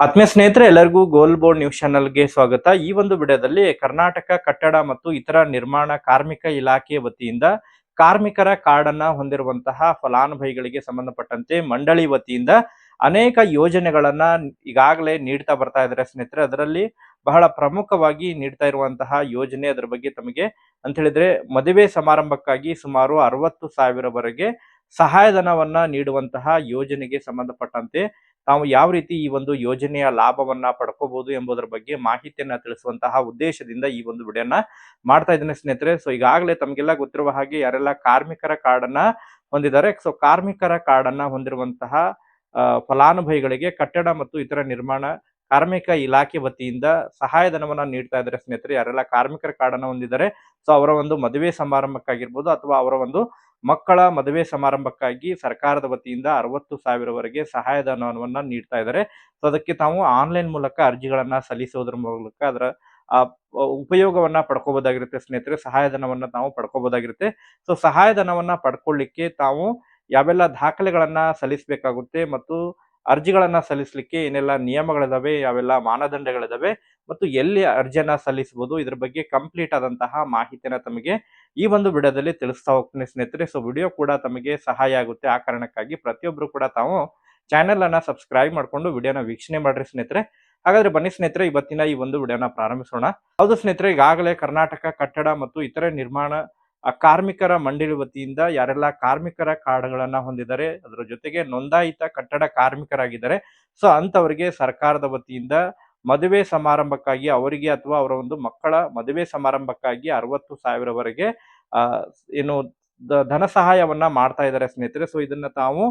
ಆತ್ಮೀಯ ಸ್ನೇಹಿತರೆ, ಎಲ್ಲರಿಗೂ ಗೋಲ್ ಬೋರ್ಡ್ ನ್ಯೂಸ್ ಚಾನೆಲ್ಗೆ ಸ್ವಾಗತ. ಈ ಒಂದು ವಿಡಿಯೋದಲ್ಲಿ ಕರ್ನಾಟಕ ಕಟ್ಟಡ ಮತ್ತು ಇತರ ನಿರ್ಮಾಣ ಕಾರ್ಮಿಕ ಇಲಾಖೆ ವತಿಯಿಂದ ಕಾರ್ಮಿಕರ ಕಾರ್ಡ್ ಅನ್ನ ಹೊಂದಿರುವಂತಹ ಫಲಾನುಭವಿಗಳಿಗೆ ಸಂಬಂಧಪಟ್ಟಂತೆ ಮಂಡಳಿ ವತಿಯಿಂದ ಅನೇಕ ಯೋಜನೆಗಳನ್ನ ಈಗಾಗಲೇ ನೀಡ್ತಾ ಬರ್ತಾ ಇದ್ದಾರೆ ಸ್ನೇಹಿತರೆ. ಅದರಲ್ಲಿ ಬಹಳ ಪ್ರಮುಖವಾಗಿ ನೀಡ್ತಾ ಇರುವಂತಹ ಯೋಜನೆ ಅದರ ಬಗ್ಗೆ ತಮಗೆ ಅಂತ ಹೇಳಿದ್ರೆ, ಮದುವೆ ಸಮಾರಂಭಕ್ಕಾಗಿ ಸುಮಾರು 60,000ವರೆಗೆ ಸಹಾಯಧನವನ್ನ ನೀಡುವಂತಹ ಯೋಜನೆಗೆ ಸಂಬಂಧಪಟ್ಟಂತೆ ತಾವು ಯಾವ ರೀತಿ ಈ ಒಂದು ಯೋಜನೆಯ ಲಾಭವನ್ನ ಪಡ್ಕೋಬಹುದು ಎಂಬುದರ ಬಗ್ಗೆ ಮಾಹಿತಿಯನ್ನ ತಿಳಿಸುವಂತಹ ಉದ್ದೇಶದಿಂದ ಈ ಒಂದು ವಿಡಿಯೋನ ಮಾಡ್ತಾ ಇದ್ದೇನೆ ಸ್ನೇಹಿತರೆ. ಸೊ ಈಗಾಗಲೇ ತಮಗೆಲ್ಲ ಗೊತ್ತಿರುವ ಹಾಗೆ ಯಾರೆಲ್ಲ ಕಾರ್ಮಿಕರ ಕಾರ್ಡ್ ಅನ್ನ ಹೊಂದಿದ್ದಾರೆ, ಸೊ ಕಾರ್ಮಿಕರ ಕಾರ್ಡ್ ಅನ್ನ ಹೊಂದಿರುವಂತಹ ಫಲಾನುಭವಿಗಳಿಗೆ ಕಟ್ಟಡ ಮತ್ತು ಇತರ ನಿರ್ಮಾಣ ಕಾರ್ಮಿಕ ಇಲಾಖೆ ವತಿಯಿಂದ ಸಹಾಯಧನವನ್ನ ನೀಡ್ತಾ ಇದ್ದಾರೆ ಸ್ನೇಹಿತರೆ. ಯಾರೆಲ್ಲ ಕಾರ್ಮಿಕರ ಕಾರ್ಡ್ ಅನ್ನ ಹೊಂದಿದ್ದಾರೆ, ಸೊ ಅವರ ಒಂದು ಮದುವೆ ಸಮಾರಂಭಕ್ಕಾಗಿರ್ಬೋದು ಅಥವಾ ಅವರ ಒಂದು ಮಕ್ಕಳ ಮದುವೆ ಸಮಾರಂಭಕ್ಕಾಗಿ ಸರ್ಕಾರದ ವತಿಯಿಂದ 60,000ವರೆಗೆ ಸಹಾಯಧನವನ್ನ ನೀಡ್ತಾ ಇದ್ದಾರೆ. ಸೊ ಅದಕ್ಕೆ ತಾವು ಆನ್ಲೈನ್ ಮೂಲಕ ಅರ್ಜಿಗಳನ್ನ ಸಲ್ಲಿಸುವುದರ ಮೂಲಕ ಅದರ ಉಪಯೋಗವನ್ನ ಪಡ್ಕೋಬಹುದಾಗಿರುತ್ತೆ ಸ್ನೇಹಿತರೆ. ಸಹಾಯಧನವನ್ನ ತಾವು ಪಡ್ಕೋಬಹುದಾಗಿರುತ್ತೆ. ಸೊ ಸಹಾಯಧನವನ್ನ ಪಡ್ಕೊಳ್ಳಿಕ್ಕೆ ತಾವು ಯಾವೆಲ್ಲ ದಾಖಲೆಗಳನ್ನ ಸಲ್ಲಿಸಬೇಕಾಗುತ್ತೆ ಮತ್ತು ಅರ್ಜಿಗಳನ್ನ ಸಲ್ಲಿಸಲಿಕ್ಕೆ ಏನೆಲ್ಲ ನಿಯಮಗಳಿದಾವೆ, ಯಾವೆಲ್ಲ ಮಾನದಂಡಗಳಿದಾವೆ ಮತ್ತು ಎಲ್ಲಿ ಅರ್ಜಿಯನ್ನ ಸಲ್ಲಿಸಬಹುದು, ಇದ್ರ ಬಗ್ಗೆ ಕಂಪ್ಲೀಟ್ ಆದಂತಹ ಮಾಹಿತಿಯನ್ನ ತಮಗೆ ಈ ಒಂದು ವಿಡಿಯೋದಲ್ಲಿ ತಿಳಿಸ್ತಾ ಹೋಗ್ತೀನಿ ಸ್ನೇಹಿತರೆ. ಸೊ ವಿಡಿಯೋ ಕೂಡ ತಮಗೆ ಸಹಾಯ ಆಗುತ್ತೆ. ಆ ಕಾರಣಕ್ಕಾಗಿ ಪ್ರತಿಯೊಬ್ರು ಕೂಡ ತಾವು ಚಾನೆಲ್ ಅನ್ನ ಸಬ್ಸ್ಕ್ರೈಬ್ ಮಾಡ್ಕೊಂಡು ವಿಡಿಯೋನ ವೀಕ್ಷಣೆ ಮಾಡ್ರಿ ಸ್ನೇಹಿತರೆ. ಹಾಗಾದ್ರೆ ಬನ್ನಿ ಸ್ನೇಹಿತರೆ, ಇವತ್ತಿನ ಈ ಒಂದು ವಿಡಿಯೋನ ಪ್ರಾರಂಭಿಸೋಣ. ಹೌದು ಸ್ನೇಹಿತರೆ, ಈಗಾಗಲೇ ಕರ್ನಾಟಕ ಕಟ್ಟಡ ಮತ್ತು ಇತರೆ ನಿರ್ಮಾಣ ಕಾರ್ಮಿಕರ ಮಂಡಳಿ ವತಿಯಿಂದ ಯಾರೆಲ್ಲ ಕಾರ್ಮಿಕರ ಕಾರ್ಡ್ಗಳನ್ನ ಹೊಂದಿದ್ದಾರೆ, ಅದರ ಜೊತೆಗೆ ನೋಂದಾಯಿತ ಕಟ್ಟಡ ಕಾರ್ಮಿಕರಾಗಿದ್ದಾರೆ, ಸೊ ಅಂತವರಿಗೆ ಸರ್ಕಾರದ ವತಿಯಿಂದ ಮದುವೆ ಸಮಾರಂಭಕ್ಕಾಗಿ ಅವರಿಗೆ ಅಥವಾ ಅವರ ಒಂದು ಮಕ್ಕಳ ಮದುವೆ ಸಮಾರಂಭಕ್ಕಾಗಿ 60,000ವರೆಗೆ ಏನು ಧನ ಸಹಾಯವನ್ನ ಮಾಡ್ತಾ ಇದ್ದಾರೆ ಸ್ನೇಹಿತರೆ. ಸೊ ಇದನ್ನ ತಾವು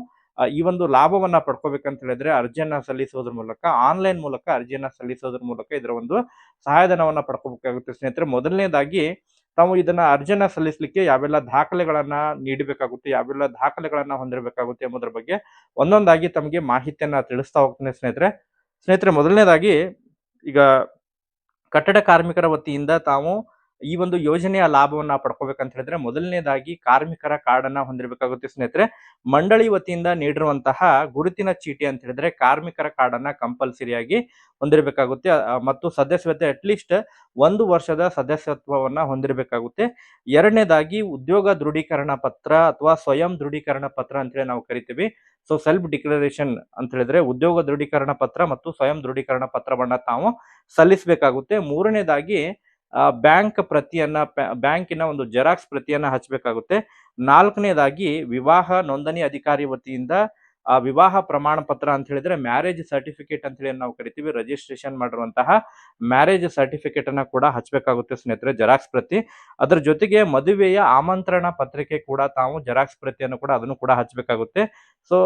ಈ ಒಂದು ಲಾಭವನ್ನ ಪಡ್ಕೋಬೇಕಂತ ಹೇಳಿದ್ರೆ ಅರ್ಜಿಯನ್ನ ಸಲ್ಲಿಸೋದ್ರ ಮೂಲಕ, ಆನ್ಲೈನ್ ಮೂಲಕ ಅರ್ಜಿಯನ್ನ ಸಲ್ಲಿಸೋದ್ರ ಮೂಲಕ ಇದರ ಒಂದು ಸಹಾಯಧನವನ್ನ ಪಡ್ಕೋಬೇಕಾಗುತ್ತೆ ಸ್ನೇಹಿತರೆ. ಮೊದಲನೇದಾಗಿ ತಾವು ಇದನ್ನ ಅರ್ಜಿಯನ್ನ ಸಲ್ಲಿಸಲಿಕ್ಕೆ ಯಾವೆಲ್ಲ ದಾಖಲೆಗಳನ್ನ ನೀಡಬೇಕಾಗುತ್ತೆ, ಯಾವೆಲ್ಲ ದಾಖಲೆಗಳನ್ನ ಹೊಂದಿರಬೇಕಾಗುತ್ತೆ ಎಂಬುದರ ಬಗ್ಗೆ ಒಂದೊಂದಾಗಿ ತಮಗೆ ಮಾಹಿತಿಯನ್ನ ತಿಳಿಸ್ತಾ ಹೋಗ್ತೀನಿ ಸ್ನೇಹಿತರೆ. ಮೊದಲನೇದಾಗಿ ಈಗ ಕಟ್ಟಡ ಕಾರ್ಮಿಕರ ವತಿಯಿಂದ ತಾವು ಈ ಒಂದು ಯೋಜನೆಯ ಲಾಭವನ್ನ ಪಡ್ಕೋಬೇಕಂತ ಹೇಳಿದ್ರೆ ಮೊದಲನೇದಾಗಿ ಕಾರ್ಮಿಕರ ಕಾರ್ಡ್ ಅನ್ನ ಹೊಂದಿರಬೇಕಾಗುತ್ತೆ ಸ್ನೇಹಿತರೆ. ಮಂಡಳಿ ವತಿಯಿಂದ ನೀಡಿರುವಂತಹ ಗುರುತಿನ ಚೀಟಿ ಅಂತ ಹೇಳಿದ್ರೆ ಕಾರ್ಮಿಕರ ಕಾರ್ಡ್ ಅನ್ನ ಕಂಪಲ್ಸರಿಯಾಗಿ ಹೊಂದಿರಬೇಕಾಗುತ್ತೆ ಮತ್ತು ಸದಸ್ಯತೆ ಅಟ್ಲೀಸ್ಟ್ 1 ವರ್ಷದ ಸದಸ್ಯತ್ವವನ್ನ ಹೊಂದಿರಬೇಕಾಗುತ್ತೆ. ಎರಡನೇದಾಗಿ ಉದ್ಯೋಗ ದೃಢೀಕರಣ ಪತ್ರ ಅಥವಾ ಸ್ವಯಂ ದೃಢೀಕರಣ ಪತ್ರ ಅಂತೇಳಿ ನಾವು ಕರಿತೀವಿ. ಸೊ ಸೆಲ್ಫ್ ಡಿಕ್ಲರೇಷನ್ ಅಂತ ಹೇಳಿದ್ರೆ ಉದ್ಯೋಗ ದೃಢೀಕರಣ ಪತ್ರ ಮತ್ತು ಸ್ವಯಂ ದೃಢೀಕರಣ ಪತ್ರವನ್ನ ತಾವು ಸಲ್ಲಿಸಬೇಕಾಗುತ್ತೆ. ಮೂರನೇದಾಗಿ ಬ್ಯಾಂಕ್ ಪ್ರತಿಯನ್ನ, ಬ್ಯಾಂಕಿನ ಒಂದು ಜೆರಾಕ್ಸ್ ಪ್ರತಿಯನ್ನ ಹಚ್ಚಬೇಕಾಗುತ್ತೆ. ನಾಲ್ಕನೇದಾಗಿ ವಿವಾಹ ನೋಂದಣಿ ಅಧಿಕಾರಿ ವತಿಯಿಂದ ವಿವಾಹ ಪ್ರಮಾಣ ಪತ್ರ ಅಂತ ಹೇಳಿದ್ರೆ ಮ್ಯಾರೇಜ್ ಸರ್ಟಿಫಿಕೇಟ್ ಅಂತ ಹೇಳಿ ನಾವು ಕರಿತೀವಿ. ರಿಜಿಸ್ಟ್ರೇಷನ್ ಮಾಡಿರುವಂತಹ ಮ್ಯಾರೇಜ್ ಸರ್ಟಿಫಿಕೇಟ್ ಅನ್ನ ಕೂಡ ಹಚ್ಚಬೇಕಾಗುತ್ತೆ ಸ್ನೇಹಿತರೆ, ಜೆರಾಕ್ಸ್ ಪ್ರತಿ. ಅದರ ಜೊತೆಗೆ ಮದುವೆಯ ಆಮಂತ್ರಣ ಪತ್ರಿಕೆ ಕೂಡ ತಾವು ಜೆರಾಕ್ಸ್ ಪ್ರತಿಯನ್ನು ಕೂಡ ಅದನ್ನು ಕೂಡ ಹಚ್ಚಬೇಕಾಗುತ್ತೆ. ಸೊ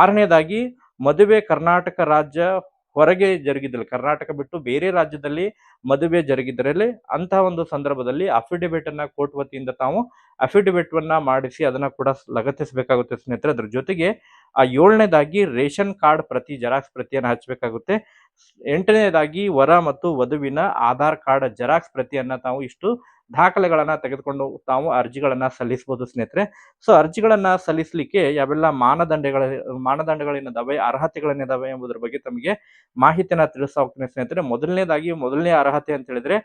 ಆರನೇದಾಗಿ ಮದುವೆ ಕರ್ನಾಟಕ ರಾಜ್ಯ ಹೊರಗೆ ಜರುಗಿದ್ದಲ್ಲಿ, ಕರ್ನಾಟಕ ಬಿಟ್ಟು ಬೇರೆ ರಾಜ್ಯದಲ್ಲಿ ಮದುವೆ ಜರುಗಿದ್ರಲ್ಲಿ ಅಂತಹ ಒಂದು ಸಂದರ್ಭದಲ್ಲಿ ಅಫಿಡವಿಟ್ ಅನ್ನ ಕೋರ್ಟ್ ವತಿಯಿಂದ ತಾವು ಅಫಿಡವಿಟ್ ಅನ್ನ ಮಾಡಿಸಿ ಅದನ್ನ ಕೂಡ ಲಗತ್ತಿಸಬೇಕಾಗುತ್ತೆ ಸ್ನೇಹಿತರೆ. ಅದ್ರ ಜೊತೆಗೆ ಏಳನೇದಾಗಿ ರೇಷನ್ ಕಾರ್ಡ್ ಪ್ರತಿ ಜೆರಾಕ್ಸ್ ಪ್ರತಿಯನ್ನು ಹಚ್ಚಬೇಕಾಗುತ್ತೆ. ಎಂಟನೇದಾಗಿ ವರ ಮತ್ತು ವಧುವಿನ ಆಧಾರ್ ಕಾರ್ಡ್ ಜೆರಾಕ್ಸ್ ಪ್ರತಿಯನ್ನ ತಾವು ಇಷ್ಟು ದಾಖಲೆಗಳನ್ನ ತೆಗೆದುಕೊಂಡು ತಾವು ಅರ್ಜಿಗಳನ್ನ ಸಲ್ಲಿಸಬಹುದು ಸ್ನೇಹಿತರೆ. ಸೊ ಅರ್ಜಿಗಳನ್ನ ಸಲ್ಲಿಸಲಿಕ್ಕೆ ಯಾವೆಲ್ಲ ಮಾನದಂಡಗಳೇನಿದಾವೆ, ಅರ್ಹತೆಗಳೇನಿದಾವೆ ಎಂಬುದರ ಬಗ್ಗೆ ತಮಗೆ ಮಾಹಿತಿಯನ್ನ ತಿಳಿಸ್ತಾ ಹೋಗ್ತೀನಿ ಸ್ನೇಹಿತರೆ. ಮೊದಲನೇ ಅರ್ಹತೆ ಅಂತ ಹೇಳಿದ್ರೆ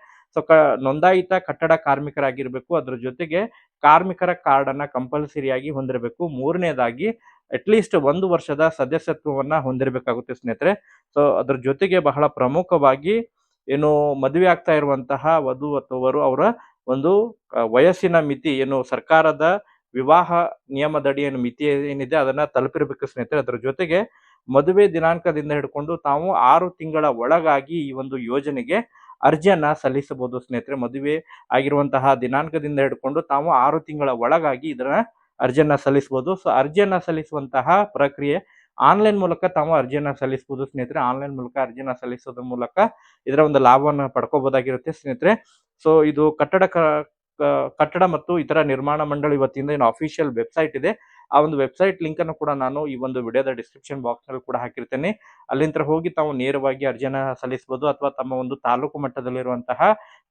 ನೋಂದಾಯಿತ ಕಟ್ಟಡ ಕಾರ್ಮಿಕರಾಗಿರ್ಬೇಕು. ಅದ್ರ ಜೊತೆಗೆ ಕಾರ್ಮಿಕರ ಕಾರ್ಡ್ ಅನ್ನ ಕಂಪಲ್ಸರಿಯಾಗಿ ಹೊಂದಿರಬೇಕು. ಮೂರನೇದಾಗಿ ಅಟ್ಲೀಸ್ಟ್ 1 ವರ್ಷದ ಸದಸ್ಯತ್ವವನ್ನ ಹೊಂದಿರಬೇಕಾಗುತ್ತೆ ಸ್ನೇಹಿತರೆ. ಸೊ ಅದ್ರ ಜೊತೆಗೆ ಬಹಳ ಪ್ರಮುಖವಾಗಿ ಏನು ಮದುವೆ ಆಗ್ತಾ ಇರುವಂತಹ ವಧು ಅಥವಾ ವರ ಅವರ ಒಂದು ವಯಸ್ಸಿನ ಮಿತಿ ಏನು ಸರ್ಕಾರದ ವಿವಾಹ ನಿಯಮದಡಿ ಏನು ಮಿತಿ ಏನಿದೆ ಅದನ್ನ ತಲುಪಿರ್ಬೇಕು ಸ್ನೇಹಿತರೆ. ಅದರ ಜೊತೆಗೆ ಮದುವೆ ದಿನಾಂಕದಿಂದ ಹಿಡ್ಕೊಂಡು ತಾವು 6 ತಿಂಗಳ ಒಳಗಾಗಿ ಈ ಒಂದು ಯೋಜನೆಗೆ ಅರ್ಜಿಯನ್ನ ಸಲ್ಲಿಸಬಹುದು ಸ್ನೇಹಿತರೆ. ಮದುವೆ ಆಗಿರುವಂತಹ ದಿನಾಂಕದಿಂದ ಹಿಡ್ಕೊಂಡು ತಾವು 6 ತಿಂಗಳ ಒಳಗಾಗಿ ಇದನ್ನ ಅರ್ಜಿಯನ್ನ ಸಲ್ಲಿಸಬಹುದು. ಸೊ ಅರ್ಜಿಯನ್ನ ಸಲ್ಲಿಸುವಂತಹ ಪ್ರಕ್ರಿಯೆ ಆನ್ಲೈನ್ ಮೂಲಕ ತಾವು ಅರ್ಜಿಯನ್ನ ಸಲ್ಲಿಸಬಹುದು ಸ್ನೇಹಿತರೆ. ಆನ್ಲೈನ್ ಮೂಲಕ ಅರ್ಜಿಯನ್ನ ಸಲ್ಲಿಸೋದ್ರ ಮೂಲಕ ಇದರ ಒಂದು ಲಾಭವನ್ನು ಪಡ್ಕೋಬಹುದಾಗಿರುತ್ತೆ ಸ್ನೇಹಿತರೆ. ಸೊ ಇದು ಕಟ್ಟಡ ಮತ್ತು ಇತರ ನಿರ್ಮಾಣ ಮಂಡಳಿ ವತಿಯಿಂದ ಏನು ಅಫಿಷಿಯಲ್ ವೆಬ್ಸೈಟ್ ಇದೆ, ಆ ಒಂದು ವೆಬ್ಸೈಟ್ ಲಿಂಕ್ ಅನ್ನು ಕೂಡ ನಾನು ಈ ಒಂದು ವಿಡಿಯೋದ ಡಿಸ್ಕ್ರಿಪ್ಷನ್ ಬಾಕ್ಸ್ ನಲ್ಲಿ ಕೂಡ ಹಾಕಿರ್ತೇನೆ. ಅಲ್ಲಿಂದ ಹೋಗಿ ತಾವು ನೇರವಾಗಿ ಅರ್ಜಿಯನ್ನ ಸಲ್ಲಿಸಬಹುದು ಅಥವಾ ತಮ್ಮ ಒಂದು ತಾಲೂಕು ಮಟ್ಟದಲ್ಲಿರುವಂತಹ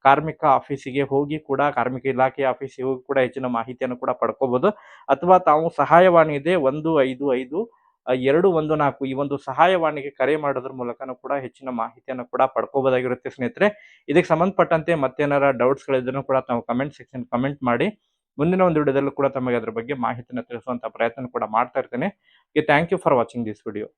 ಕಾರ್ಮಿಕ ಆಫೀಸಿಗೆ ಹೋಗಿ ಕೂಡ, ಕಾರ್ಮಿಕ ಇಲಾಖೆ ಆಫೀಸಿಗೆ ಹೋಗಿ ಕೂಡ ಹೆಚ್ಚಿನ ಮಾಹಿತಿಯನ್ನು ಕೂಡ ಪಡ್ಕೋಬಹುದು. ಅಥವಾ ತಾವು ಸಹಾಯವಾಣಿ ಇದೆ 155 214 ಈ ಒಂದು ಸಹಾಯವಾಣಿಗೆ ಕರೆ ಮಾಡೋದ್ರ ಮೂಲಕನೂ ಕೂಡ ಹೆಚ್ಚಿನ ಮಾಹಿತಿಯನ್ನು ಕೂಡ ಪಡ್ಕೋಬಹುದಾಗಿರುತ್ತೆ ಸ್ನೇಹಿತರೆ. ಇದಕ್ಕೆ ಸಂಬಂಧಪಟ್ಟಂತೆ ಮತ್ತೇನಾರ ಡೌಟ್ಸ್ ಗಳಿದ್ರೂ ಕೂಡ ತಾವು ಕಮೆಂಟ್ ಸೆಕ್ಷನ್ ಕಮೆಂಟ್ ಮಾಡಿ. ಮುಂದಿನ ಒಂದು ವಿಡಿಯೋದಲ್ಲೂ ಕೂಡ ತಮಗೆ ಅದ್ರ ಬಗ್ಗೆ ಮಾಹಿತಿಯನ್ನು ತಿಳಿಸುವಂತ ಪ್ರಯತ್ನ ಕೂಡ ಮಾಡ್ತಾ ಇರ್ತೇನೆ. Thank you for watching this video.